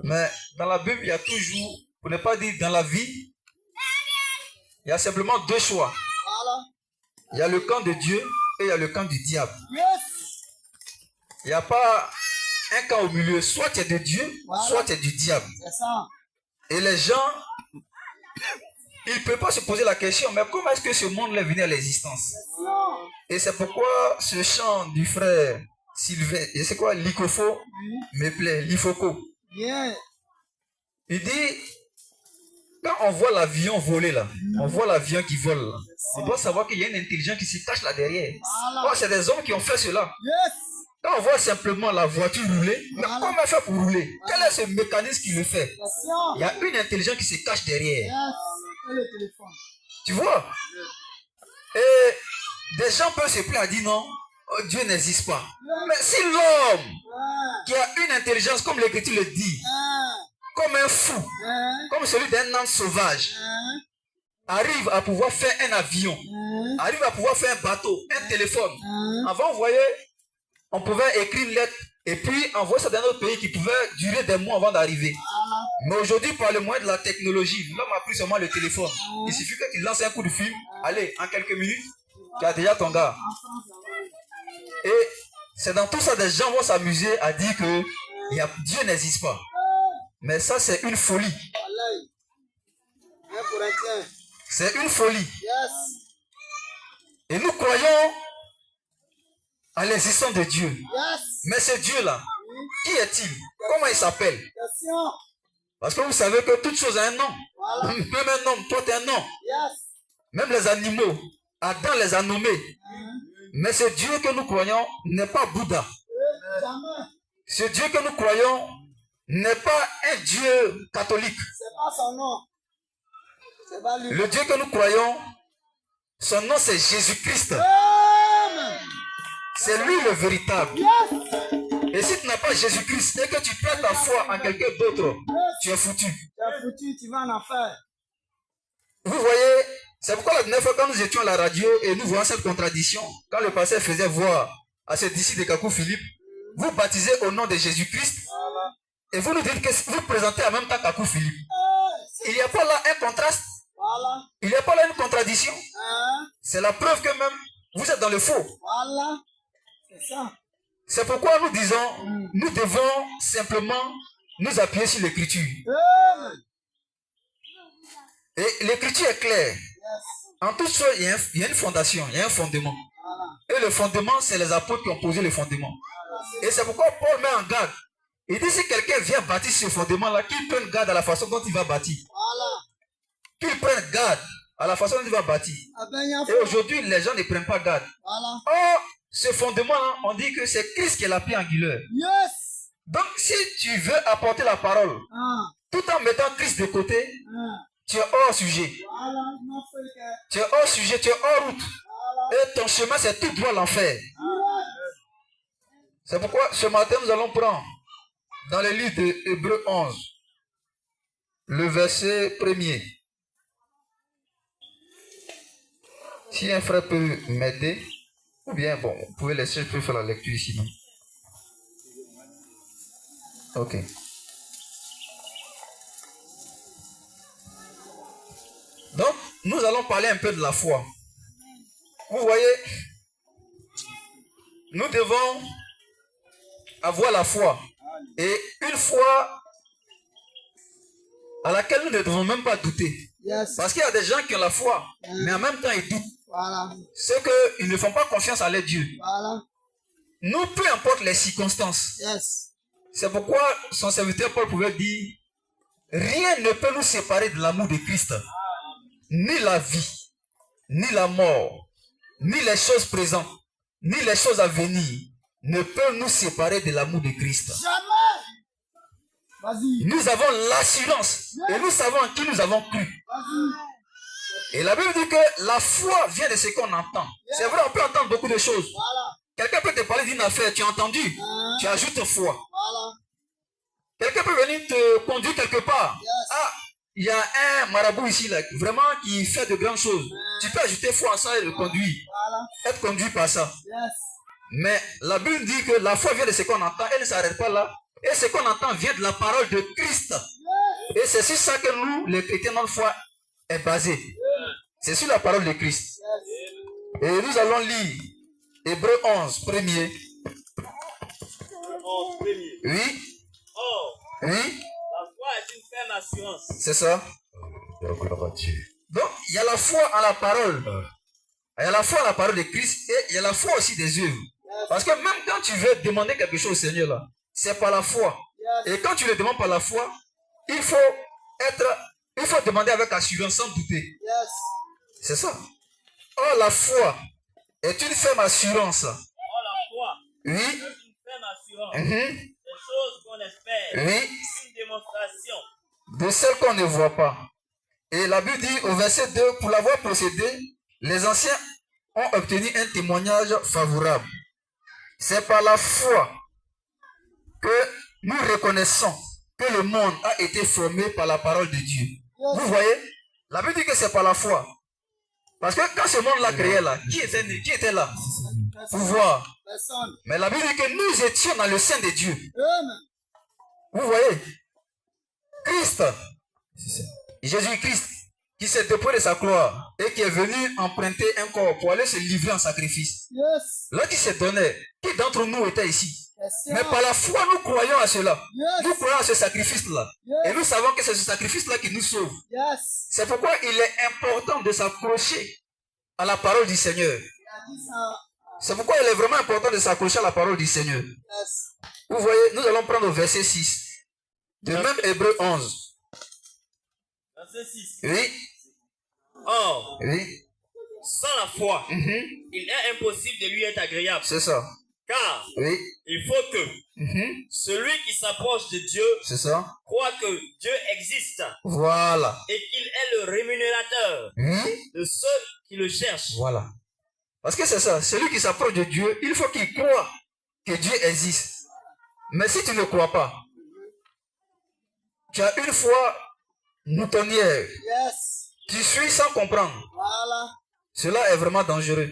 Mais dans la Bible, il y a toujours, pour ne pas dire dans la vie, il y a simplement deux choix. Il y a le camp de Dieu et il y a le camp du diable. Il n'y a pas un camp au milieu. Soit tu es de Dieu, soit tu es du diable. Et les gens, ils ne peuvent pas se poser la question, mais comment est-ce que ce monde est venu à l'existence? Et c'est pourquoi ce chant du frère Sylvain, et c'est quoi, Likofo, me plaît, Lifoko. Il dit, quand on voit l'avion voler là, on voit l'avion qui vole là, on doit savoir qu'il y a une intelligence qui se cache là derrière. Oh, c'est des hommes qui ont fait cela. Quand on voit simplement la voiture rouler, mais comment elle fait pour rouler? Quel est ce mécanisme qui le fait? Il y a une intelligence qui se cache derrière. Tu vois? Et des gens peuvent se plaindre à dire non, oh, Dieu n'existe pas. Mais si l'homme qui a une intelligence, comme l'Écriture le dit, comme un fou, comme celui d'un âne sauvage, arrive à pouvoir faire un avion, arrive à pouvoir faire un bateau, un téléphone. Avant, vous voyez, on pouvait écrire une lettre et puis envoyer ça dans un autre pays qui pouvait durer des mois avant d'arriver. Mais aujourd'hui, par le moyen de la technologie, l'homme a pris seulement le téléphone. Il suffit que tu lances un coup de fil, allez, en quelques minutes, tu as déjà ton gars. Et c'est dans tout ça, des gens vont s'amuser à dire que Dieu n'existe pas. Mais ça, c'est une folie. C'est une folie. Et nous croyons à l'existence de Dieu. Mais ce Dieu-là, qui est-il? Comment il s'appelle? Parce que vous savez que toute chose a un nom. Même un homme, toi tu es un nom. Même les animaux, Adam les a nommés. Mais ce Dieu que nous croyons n'est pas Bouddha. Ce Dieu que nous croyons n'est pas un Dieu catholique. C'est pas son nom. C'est pas lui. Le Dieu que nous croyons, son nom c'est Jésus-Christ. C'est lui le véritable. Et si tu n'as pas Jésus-Christ et que tu perds ta foi en quelqu'un d'autre, tu es foutu. Tu es foutu, tu vas en enfer. Vous voyez, c'est pourquoi la dernière fois quand nous étions à la radio et nous voyons cette contradiction, quand le pasteur faisait voir à ce disciple de Kakou Philippe, vous baptisez au nom de Jésus-Christ et vous nous dites que vous présentez en même temps Kakou Philippe. Il n'y a pas là un contraste. Il n'y a pas là une contradiction. C'est la preuve que même vous êtes dans le faux. Voilà. C'est ça. C'est pourquoi nous disons, nous devons simplement nous appuyer sur l'écriture. Et l'écriture est claire. En toute chose, il y a une fondation, il y a un fondement. Et le fondement, c'est les apôtres qui ont posé le fondement. Et c'est pourquoi Paul met en garde. Il dit si quelqu'un vient bâtir ce fondement-là, qu'il prenne garde à la façon dont il va bâtir. Qu'il prenne garde à la façon dont il va bâtir. Et aujourd'hui, les gens ne prennent pas garde. Or, ce fondement-là, on dit que c'est Christ qui est la pierre angulaire. Donc, si tu veux apporter la parole, tout en mettant Christ de côté, tu es hors sujet. Tu es hors sujet, tu es hors route. Et ton chemin, c'est tout droit l'enfer. C'est pourquoi ce matin, nous allons prendre dans le livre de Hébreux 11, le verset 1er. Si un frère peut m'aider, ou bien, bon, vous pouvez laisser, je peux faire la lecture ici, non? Ok. Donc, nous allons parler un peu de la foi. Vous voyez, nous devons avoir la foi. Et une foi à laquelle nous ne devons même pas douter. Parce qu'il y a des gens qui ont la foi, mais en même temps ils doutent. C'est qu'ils ne font pas confiance à leur Dieu. Nous, peu importe les circonstances. C'est pourquoi son serviteur Paul pouvait dire, rien ne peut nous séparer de l'amour de Christ. Ni la vie, ni la mort, ni les choses présentes, ni les choses à venir ne peuvent nous séparer de l'amour de Christ. Nous avons l'assurance et nous savons en qui nous avons cru. Et la Bible dit que la foi vient de ce qu'on entend. C'est vrai, on peut entendre beaucoup de choses. Quelqu'un peut te parler d'une affaire, tu as entendu, tu ajoutes foi. Quelqu'un peut venir te conduire quelque part. Ah, il y a un marabout ici, là, vraiment, qui fait de grandes choses. Tu peux ajouter foi en ça et le conduire. Être conduit par ça. Mais la Bible dit que la foi vient de ce qu'on entend, elle ne s'arrête pas là. Et ce qu'on entend vient de la parole de Christ. Et c'est sur ça que nous, les chrétiens, notre foi est basée. C'est sur la parole de Christ. Et nous allons lire Hébreux 11, premier. Oui. Oui. La foi est une ferme assurance. C'est ça. Donc, il y a la foi en la parole. Il y a la foi en la parole de Christ et il y a la foi aussi des œuvres. Parce que même quand tu veux demander quelque chose au Seigneur, là, c'est par la foi. Et quand tu le demandes par la foi, il faut demander avec assurance, sans douter. C'est ça. Or, la foi est une ferme assurance. Or, la foi Oui. est une ferme assurance. Mhm. Des choses qu'on espère. Oui. Une démonstration. De celles qu'on ne voit pas. Et la Bible dit au verset 2, pour l'avoir procédé, les anciens ont obtenu un témoignage favorable. C'est par la foi que nous reconnaissons que le monde a été formé par la parole de Dieu. Vous voyez, la Bible dit que c'est par la foi. Parce que quand ce monde l'a créé là, qui était là pour voir? Mais la Bible dit que nous étions dans le sein de Dieu. Vous voyez, Christ, Jésus-Christ, qui s'est dépouillé de sa gloire et qui est venu emprunter un corps pour aller se livrer en sacrifice. Là qui s'est donné, qui d'entre nous était ici? Mais par la foi, nous croyons à cela. Nous croyons à ce sacrifice-là. Et nous savons que c'est ce sacrifice-là qui nous sauve. C'est pourquoi il est important de s'accrocher à la parole du Seigneur. C'est pourquoi il est vraiment important de s'accrocher à la parole du Seigneur. Vous voyez, nous allons prendre au verset 6. De même Hébreux 11. Verset 6. Oui. Or, Oui. sans la foi, il est impossible de lui être agréable. C'est ça. Car Oui. il faut que celui qui s'approche de Dieu C'est ça. croit que Dieu existe Voilà. et qu'il est le rémunérateur de ceux qui le cherchent. Voilà. Parce que c'est ça. Celui qui s'approche de Dieu, il faut qu'il croie que Dieu existe. Mais si tu ne crois pas, tu as une foi moutonnière. Tu suis sans comprendre. Cela est vraiment dangereux.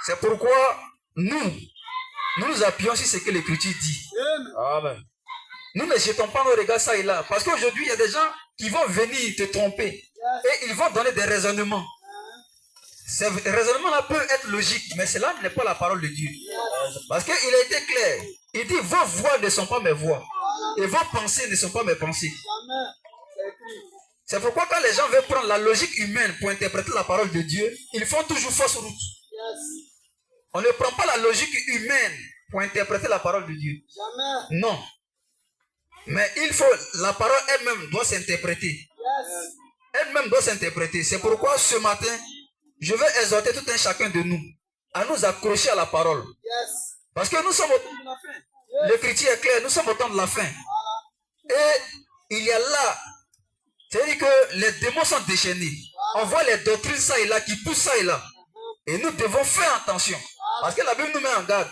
C'est pourquoi nous appuyons sur ce que l'Écriture dit. Amen. Nous ne jetons pas nos regards ça et là. Parce qu'aujourd'hui, il y a des gens qui vont venir te tromper. Et ils vont donner des raisonnements. Ces raisonnements-là peuvent être logiques, mais cela n'est pas la parole de Dieu. Parce qu'il a été clair. Il dit, vos voix ne sont pas mes voix. Et vos pensées ne sont pas mes pensées. C'est pourquoi quand les gens veulent prendre la logique humaine pour interpréter la parole de Dieu, ils font toujours fausse route. On ne prend pas la logique humaine pour interpréter la parole de Dieu. Non. Mais la parole elle-même doit s'interpréter. Elle-même doit s'interpréter. C'est pourquoi ce matin, je veux exhorter tout un chacun de nous à nous accrocher à la parole. Parce que nous sommes au temps de la fin. L'écriture est claire, nous sommes au temps de la fin. Et il y a là, c'est-à-dire que les démons sont déchaînés. On voit les doctrines ça et là qui poussent ça et là. Et nous devons faire attention. Parce que la Bible nous met en garde.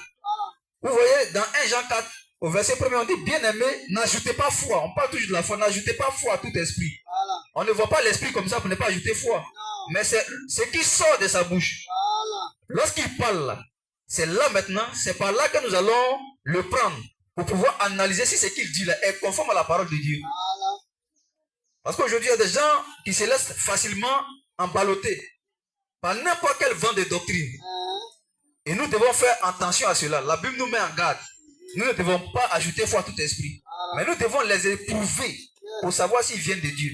Vous voyez, dans 1 Jean 4, au verset 1er, on dit, bien-aimé, n'ajoutez pas foi. On parle toujours de la foi, n'ajoutez pas foi à tout esprit. On ne voit pas l'esprit comme ça pour ne pas ajouter foi. Mais c'est ce qui sort de sa bouche. Lorsqu'il parle là, c'est là maintenant, c'est par là que nous allons le prendre pour pouvoir analyser si ce qu'il dit là est conforme à la parole de Dieu. Parce qu'aujourd'hui, il y a des gens qui se laissent facilement emballoter par n'importe quel vent de doctrine. Et nous devons faire attention à cela. La Bible nous met en garde. Nous ne devons pas ajouter foi à tout esprit. Mais nous devons les éprouver pour savoir s'ils viennent de Dieu.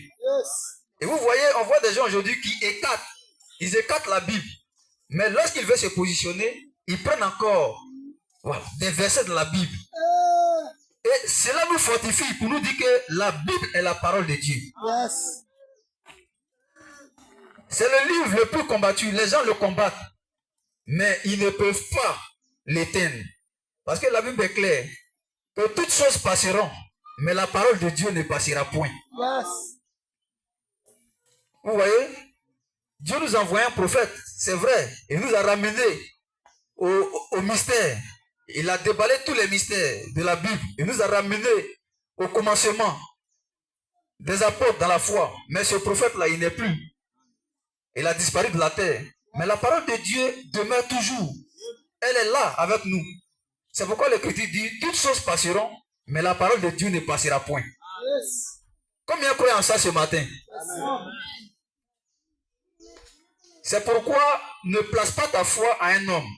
Et vous voyez, on voit des gens aujourd'hui qui écartent. Ils écartent la Bible. Mais lorsqu'ils veulent se positionner, ils prennent encore des versets de la Bible. Et cela nous fortifie pour nous dire que la Bible est la parole de Dieu. C'est le livre le plus combattu. Les gens le combattent. Mais ils ne peuvent pas l'éteindre. Parce que la Bible est claire. Que toutes choses passeront. Mais la parole de Dieu ne passera point. Vous voyez? Dieu nous a envoyé un prophète. C'est vrai. Il nous a ramenés au mystère. Il a déballé tous les mystères de la Bible. Il nous a ramenés au commencement des apôtres dans la foi. Mais ce prophète-là, il n'est plus. Il a disparu de la terre. Mais la parole de Dieu demeure toujours. Elle est là avec nous. C'est pourquoi l'Écriture dit, toutes choses passeront, Mais la parole de Dieu ne passera point. Yes. Combien croient en ça ce matin? Amen. C'est pourquoi ne place pas ta foi à un homme.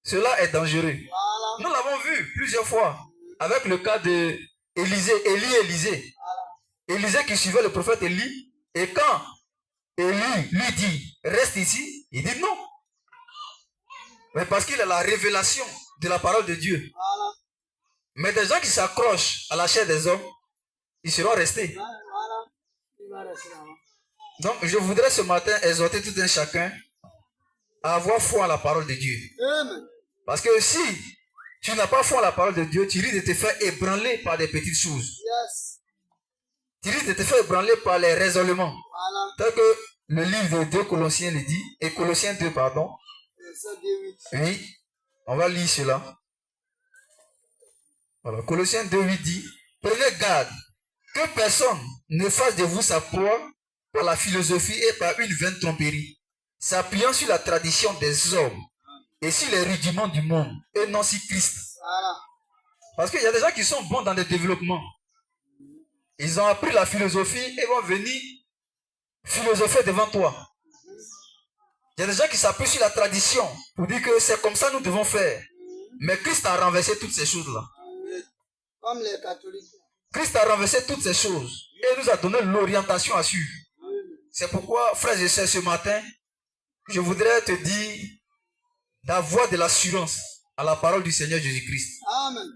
Cela est dangereux. Voilà. Nous l'avons vu plusieurs fois avec le cas de Élisée. Élisée qui suivait le prophète Élie. Et quand Élie lui dit reste ici, il dit non. Mais parce qu'il a la révélation de la parole de Dieu. Voilà. Mais des gens qui s'accrochent à la chair des hommes, ils seront restés. Voilà. Il va rester là-bas. Donc je voudrais ce matin exhorter tout un chacun à avoir foi en la parole de Dieu. Amen. Parce que si tu n'as pas foi en la parole de Dieu, tu risques de te faire ébranler par des petites choses. Yes. Tu risques de te faire ébranler par les raisonnements. Voilà. Tel que le livre de 2 Colossiens le dit, et Colossiens 2, pardon. Verset 2:8. Oui, on va lire cela. Voilà, Colossiens 2:8 dit, prenez garde que personne ne fasse de vous sa proie par la philosophie et par une vaine tromperie, s'appuyant sur la tradition des hommes et sur les rudiments du monde, et non sur Christ. Voilà. Parce qu'il y a des gens qui sont bons dans le développement. Ils ont appris la philosophie et vont venir philosopher devant toi. Il y a des gens qui s'appuient sur la tradition pour dire que c'est comme ça que nous devons faire. Mais Christ a renversé toutes ces choses-là. Comme les catholiques. Christ a renversé toutes ces choses et nous a donné l'orientation à suivre. C'est pourquoi, frères et sœurs, ce matin, je voudrais te dire d'avoir de l'assurance à la parole du Seigneur Jésus-Christ. Amen.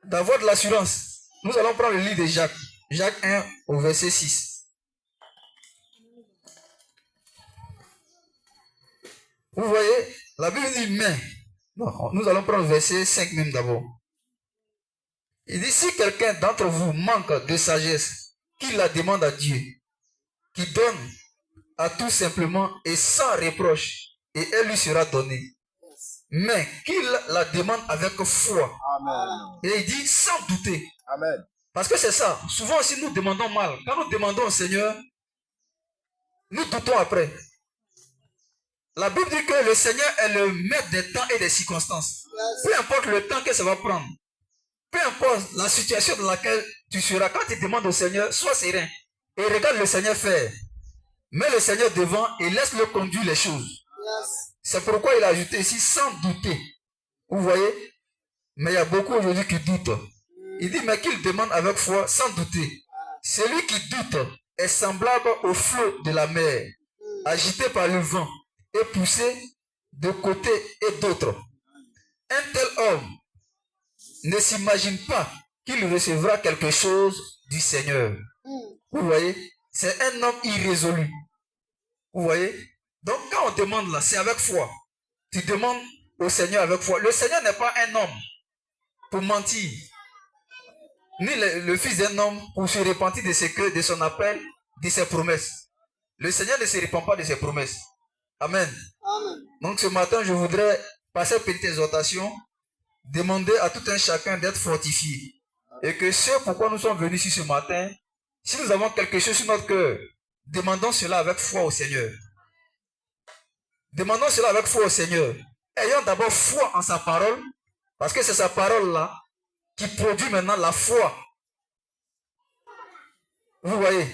D'avoir de l'assurance. Nous allons prendre le livre de Jacques. Jacques 1 au verset 6. Vous voyez, la Bible dit mais. Non, nous allons prendre le verset 5 même d'abord. Il dit, si quelqu'un d'entre vous manque de sagesse, qu'il la demande à Dieu, qui donne à tout simplement et sans reproche, et elle lui sera donnée. Mais qu'il la demande avec foi. Amen. Et il dit sans douter. Amen. Parce que c'est ça. Souvent aussi nous demandons mal. Quand nous demandons au Seigneur, nous doutons après. La Bible dit que le Seigneur est le maître des temps et des circonstances. Peu importe le temps que ça va prendre. Peu importe la situation dans laquelle tu seras. Quand tu demandes au Seigneur, sois serein. Et regarde le Seigneur faire. Mets le Seigneur devant et laisse-le conduire les choses. Yes. C'est pourquoi il a ajouté ici sans douter. Vous voyez? Mais il y a beaucoup aujourd'hui qui doutent. Il dit, mais qu'il demande avec foi sans douter. Celui qui doute est semblable au flot de la mer, agité par le vent et poussé de côté et d'autre. Un tel homme ne s'imagine pas qu'il recevra quelque chose du Seigneur. Vous voyez? C'est un homme irrésolu. Vous voyez? Donc quand on demande là, c'est avec foi. Tu demandes au Seigneur avec foi. Le Seigneur n'est pas un homme pour mentir. Ni le fils d'un homme pour se repentir de ses cœurs, de son appel, de ses promesses. Le Seigneur ne se repent pas de ses promesses. Amen. Amen. Donc ce matin, je voudrais passer une petite exhortation, demander à tout un chacun d'être fortifié. Et que ce pourquoi nous sommes venus ici ce matin, si nous avons quelque chose sur notre cœur, demandons cela avec foi au Seigneur. Demandons cela avec foi au Seigneur. Ayons d'abord foi en sa parole, parce que c'est sa parole-là qui produit maintenant la foi. Vous voyez?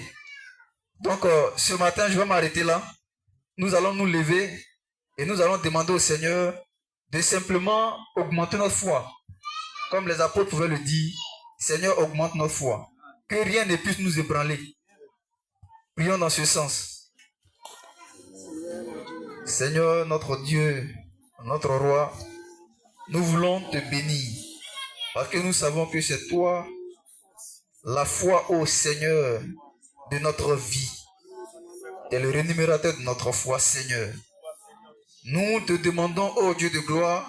Donc ce matin, je vais m'arrêter là. Nous allons nous lever et nous allons demander au Seigneur de simplement augmenter notre foi. Comme les apôtres pouvaient le dire, Seigneur, augmente notre foi. Que rien ne puisse nous ébranler. Prions dans ce sens. Seigneur, notre Dieu, notre Roi, nous voulons te bénir. Parce que nous savons que c'est toi, la foi au Seigneur de notre vie. Tu es le rémunérateur de notre foi, Seigneur. Nous te demandons, ô Dieu de gloire,